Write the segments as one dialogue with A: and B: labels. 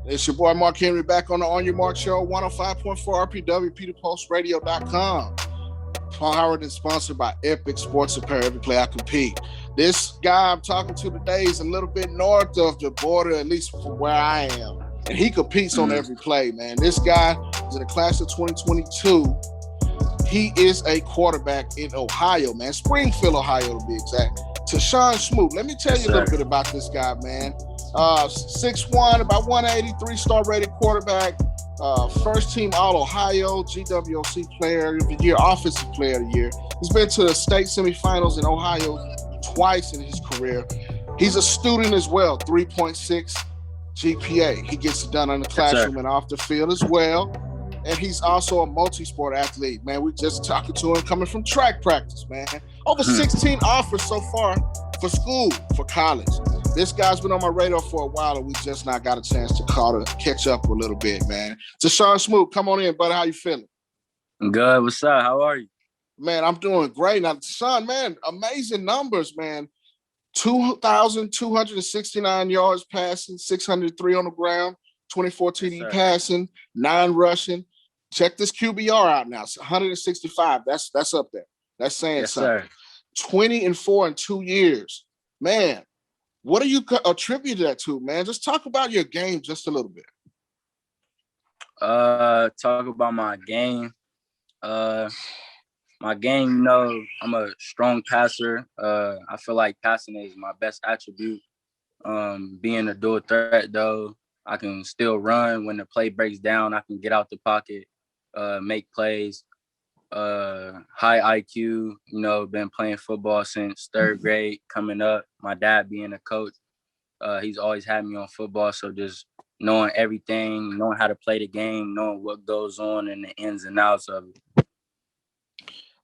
A: It's your boy Mark Henry back on the On Your Mark Show, 105.4 RPW, PeterPostRadio.com. Powered and sponsored by Epic Sports Apparel. Every play I compete. This guy I'm talking to today is a little bit north of the border, at least from where I am. And he competes on every play, man. This guy is in the class of 2022. He is a quarterback in Ohio, man. Springfield, Ohio, to be exact. Te'Sean Smoot. Let me tell you a little bit about this guy, man. 6'1", about 180, three-star rated quarterback. First team All-Ohio, GWOC Player of the Year, Offensive Player of the Year. He's been to the state semifinals in Ohio twice in his career. He's a student as well, 3.6 GPA. He gets it done in the classroom and off the field as well. And he's also a multi-sport athlete, man. We just talking to him coming from track practice, man. Over 16 offers so far for school, for college. This guy's been on my radar for a while, and we just not got a chance to catch up a little bit, man. Te'Sean Smoot, come on in, buddy. How you feeling?
B: I'm good. What's up? How are you?
A: Man, I'm doing great. Now, Te'Sean, man, amazing numbers, man. 2,269 yards passing, 603 on the ground, 24 TD passing, 9 rushing. Check this QBR out now. It's 165. That's up there. That's saying something. Sir. 20-4 in 2 years. Man, what do you attribute that to, man? Just talk about your game just a little bit.
B: Talk about my game. My game, you know, I'm a strong passer. I feel like passing is my best attribute. Being a dual threat, though, I can still run. When the play breaks down, I can get out the pocket, make plays. High IQ, you know, been playing football since third grade coming up. My dad being a coach, he's always had me on football. So just knowing everything, knowing how to play the game, knowing what goes on and the ins and outs of it.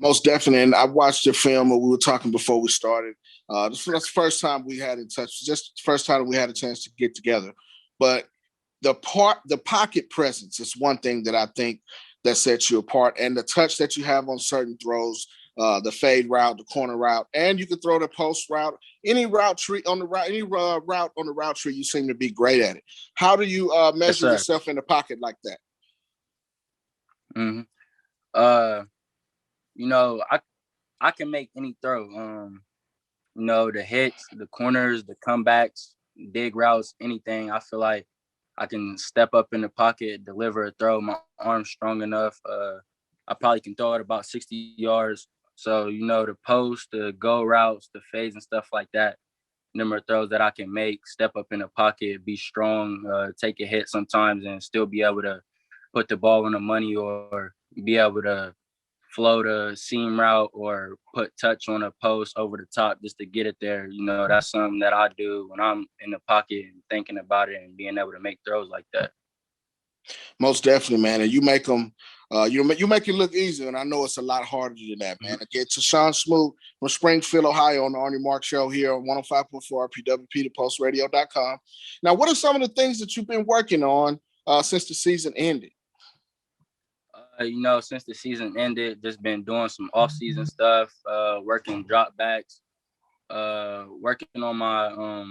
A: Most definitely. And I watched your film when we were talking before we started. That's the first time we had in touch, just the first time we had a chance to get together. But the pocket presence is one thing that I think that sets you apart, and the touch that you have on certain throws, the fade route, the corner route, and you can throw the post route, any route tree on the route, any route on the route tree. You seem to be great at it. How do you measure yourself in the pocket like that?
B: You know, I can make any throw. You know, the hits, the corners, the comebacks, dig routes, anything. I feel like I can step up in the pocket, deliver a throw. My arm's strong enough. I probably can throw it about 60 yards. So, you know, the post, the go routes, the fades and stuff like that, them are throws that I can make, step up in the pocket, be strong, take a hit sometimes and still be able to put the ball on the money or be able to float a seam route or put touch on a post over the top just to get it there. You know, that's something that I do when I'm in the pocket and thinking about it and being able to make throws like that.
A: Most definitely, man. And you make them, you make it look easy. And I know it's a lot harder than that, man. Again, Te'Sean Smoot from Springfield, Ohio on the On Your Mark Show here on 105.4 RPW, PeterPostRadio.com. Now, what are some of the things that you've been working on since the season ended?
B: You know, since the season ended, just been doing some off-season stuff, working dropbacks, working on my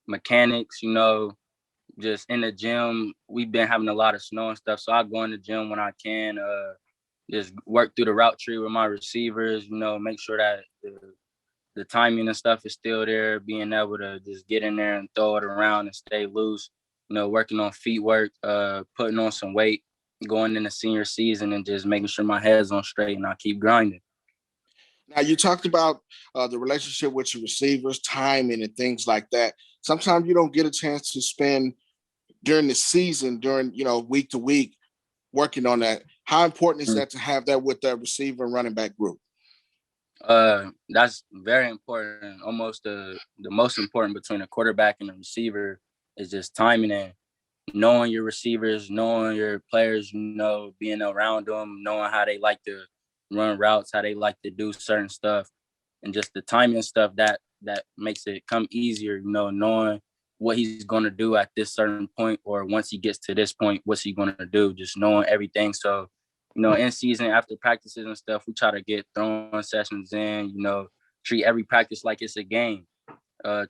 B: mechanics, you know, just in the gym. We've been having a lot of snow and stuff, so I go in the gym when I can, just work through the route tree with my receivers, you know, make sure that the timing and stuff is still there, being able to just get in there and throw it around and stay loose, you know, working on feet work, putting on some weight, going into senior season and just making sure my head's on straight and I keep grinding.
A: Now, you talked about the relationship with your receivers, timing and things like that. Sometimes you don't get a chance to spend during the season, during, you know, week to week, working on that. How important is that to have that with that receiver and running back group?
B: That's very important. Almost the most important between a quarterback and a receiver is just timing and knowing your receivers, knowing your players, you know, being around them, knowing how they like to run routes, how they like to do certain stuff, and just the timing stuff that makes it come easier, you know, knowing what he's going to do at this certain point, or once he gets to this point, what's he going to do, just knowing everything. So, you know, in season, after practices and stuff, we try to get throwing sessions in, you know, treat every practice like it's a game.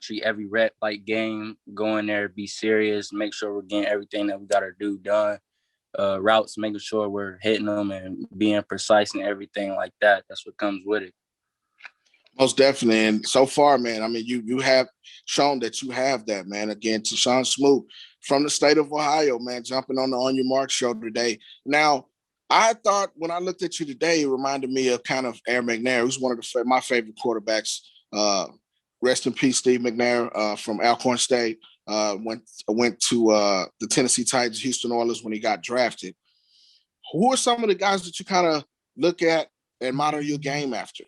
B: treat every rep like game, go in there, be serious, make sure we're getting everything that we got to do done. Routes, making sure we're hitting them and being precise and everything like that. That's what comes with it.
A: Most definitely. And so far, man, I mean, you have shown that you have that, man. Again, Te'Sean Smoot from the state of Ohio, man, jumping on the On Your Mark show today. Now, I thought when I looked at you today, it reminded me of kind of Aaron McNair, who's one of my favorite quarterbacks. Rest in peace, Steve McNair from Alcorn State. Went to the Tennessee Titans, Houston Oilers when he got drafted. Who are some of the guys that you kind of look at and model your game after?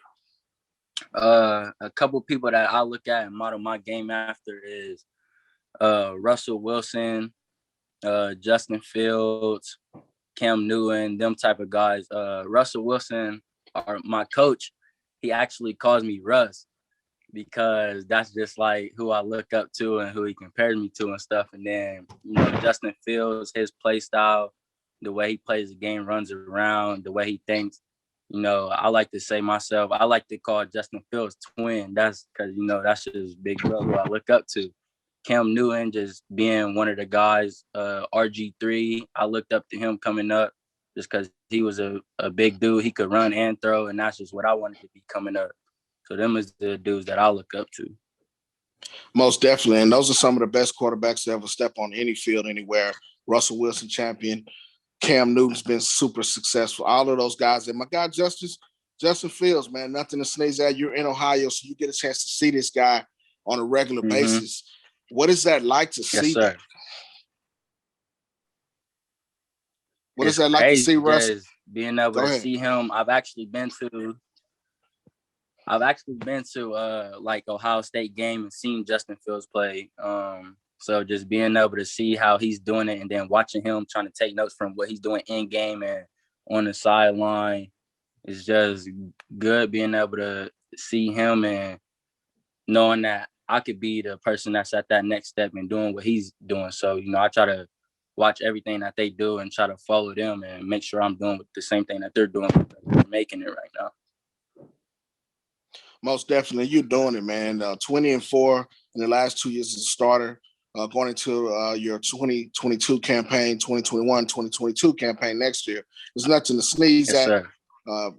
B: A couple people that I look at and model my game after is Russell Wilson, Justin Fields, Cam Newton, them type of guys. Russell Wilson, my coach, he actually calls me Russ because that's just like who I look up to and who he compares me to and stuff. And then, Justin Fields, his play style, the way he plays the game, runs around, the way he thinks. I like to say myself, I like to call Justin Fields twin. That's because, that's just big brother who I look up to. Cam Newton just being one of the guys, RG3, I looked up to him coming up just because he was a big dude. He could run and throw, and that's just what I wanted to be coming up. So them is the dudes that I look up to.
A: Most definitely. And those are some of the best quarterbacks to ever step on any field anywhere. Russell Wilson, champion. Cam Newton's been super successful. All of those guys. And my guy, Justin Fields, man, nothing to sneeze at. You're in Ohio, so you get a chance to see this guy on a regular basis. What is that like to see?
B: Sir.
A: What is that like to see, Russ?
B: Being able to see him. I've actually been to like Ohio State game and seen Justin Fields play. So just being able to see how he's doing it and then watching him trying to take notes from what he's doing in game and on the sideline is just good. Being able to see him and knowing that I could be the person that's at that next step and doing what he's doing. So, I try to watch everything that they do and try to follow them and make sure I'm doing the same thing that they're doing. They're making it right now.
A: Most definitely. You're doing it, man. 20-4 in the last 2 years as a starter. Going into your 2022 campaign, 2021, 2022 campaign next year. There's nothing to sneeze at.
B: Sir.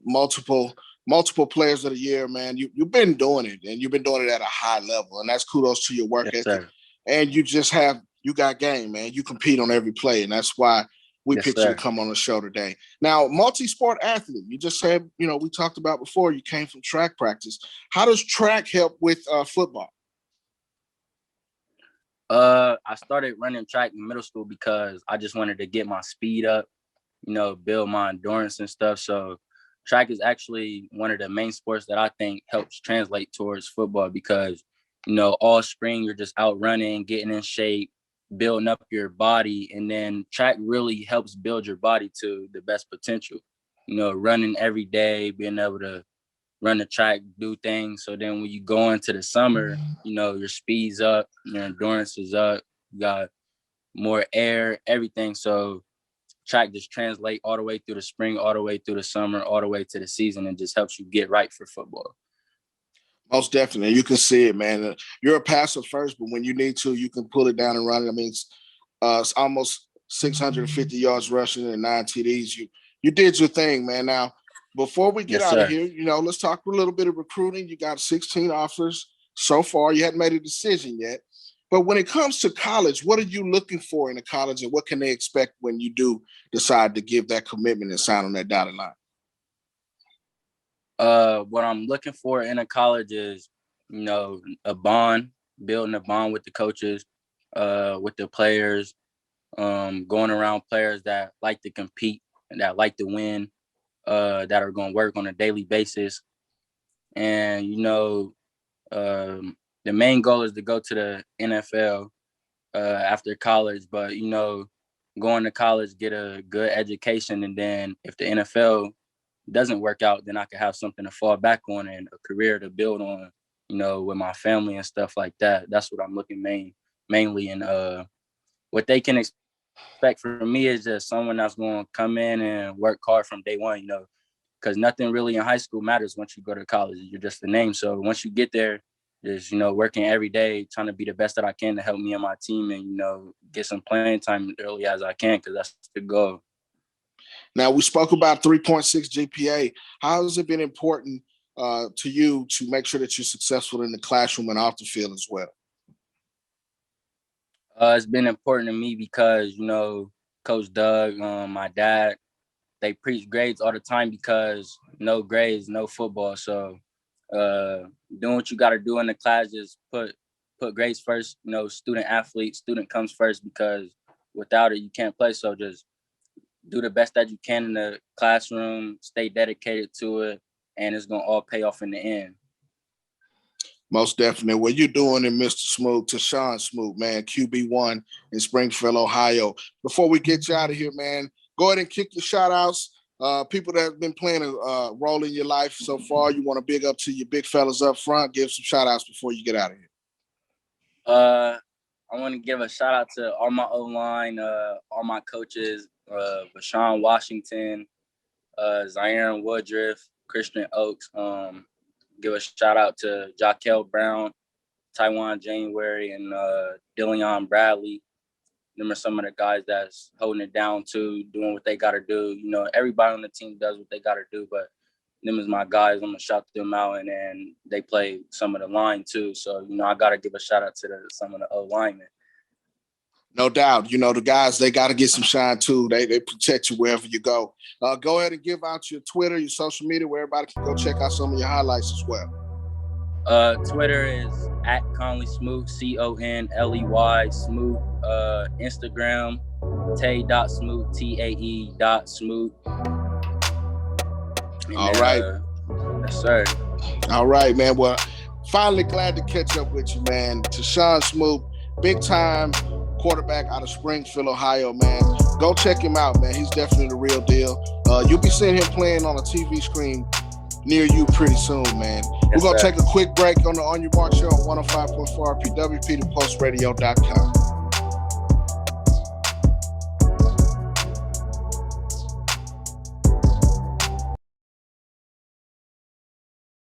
A: Multiple players of the year, man. You've been doing it, and you've been doing it at a high level, and that's kudos to your work ethic.
B: Sir.
A: And you got game, man. You compete on every play, and that's why we picked you to come on the show today. Now, multi-sport athlete. You just said, we talked about before, you came from track practice. How does track help with football?
B: I started running track in middle school because I just wanted to get my speed up, build my endurance and stuff. So track is actually one of the main sports that I think helps translate towards football because, all spring you're just out running, getting in shape, building up your body. And then track really helps build your body to the best potential, running every day, being able to run the track, do things. So then when you go into the summer, your speed's up, your endurance is up, you got more air, everything. So track just translate all the way through the spring, all the way through the summer, all the way to the season, and just helps you get right for football.
A: Most definitely. You can see it, man. You're a passer first, but when you need to, you can pull it down and run it. I mean, it's almost 650 yards rushing and 9 TDs. You did your thing, man. Now, before we get out of here, let's talk a little bit of recruiting. You got 16 offers so far. You hadn't made a decision yet. But when it comes to college, what are you looking for in a college, and what can they expect when you do decide to give that commitment and sign on that dotted line?
B: What I'm looking for in a college is, a bond, building a bond with the coaches, with the players, going around players that like to compete and that like to win. That are going to work on a daily basis. And, the main goal is to go to the NFL after college. But, going to college, get a good education. And then if the NFL doesn't work out, then I can have something to fall back on and a career to build on, with my family and stuff like that. That's what I'm looking mainly. And what they can expect from me is just someone that's going to come in and work hard from day one, because nothing really in high school matters once you go to college. You're just a name. So once you get there, just, working every day, trying to be the best that I can to help me and my team and, get some playing time as early as I can, because that's the goal.
A: Now, we spoke about 3.6 GPA. How has it been important to you to make sure that you're successful in the classroom and off the field as well?
B: It's been important to me because, Coach Doug, my dad, they preach grades all the time because no grades, no football. So doing what you got to do in the class, just put grades first. Student athlete, student comes first, because without it, you can't play. So just do the best that you can in the classroom, stay dedicated to it, and it's going to all pay off in the end.
A: Most definitely. What you're doing in Mr. Smoot, Te'Sean Smoot, man, QB1 in Springfield, Ohio. Before we get you out of here, man, go ahead and kick your shout outs. People that have been playing a role in your life so far, you want to big up to your big fellas up front. Give some shout outs before you get out of here.
B: I want to give a shout out to all my O-line, all my coaches, Bashawn Washington, Zaire Woodruff, Christian Oaks. Give a shout out to Jaquel Brown, Taiwan January, and Dillion Bradley. Them are some of the guys that's holding it down too, doing what they got to do. Everybody on the team does what they got to do, but them is my guys. I'm going to shout them out, and then they play some of the line too. So, I got to give a shout out to some of the O-linemen.
A: No doubt. The guys, they got to get some shine too. They protect you wherever you go. Go ahead and give out your Twitter, your social media, where everybody can go check out some of your highlights as well.
B: Twitter is @ConleySmoot, CONLEY Smoot. Instagram, Tae.Smoot, TAE.Smoot.
A: All right.
B: Yes, sir.
A: All right, man. Well, finally glad to catch up with you, man. Te'Sean Smoot, big time quarterback out of Springfield, Ohio, man. Go check him out, man. He's definitely the real deal. You'll be seeing him playing on a TV screen near you pretty soon, man. Yes, we're going to take a quick break on the On Your Mark Show on 105.4 RPW, PeterPostRadio.com.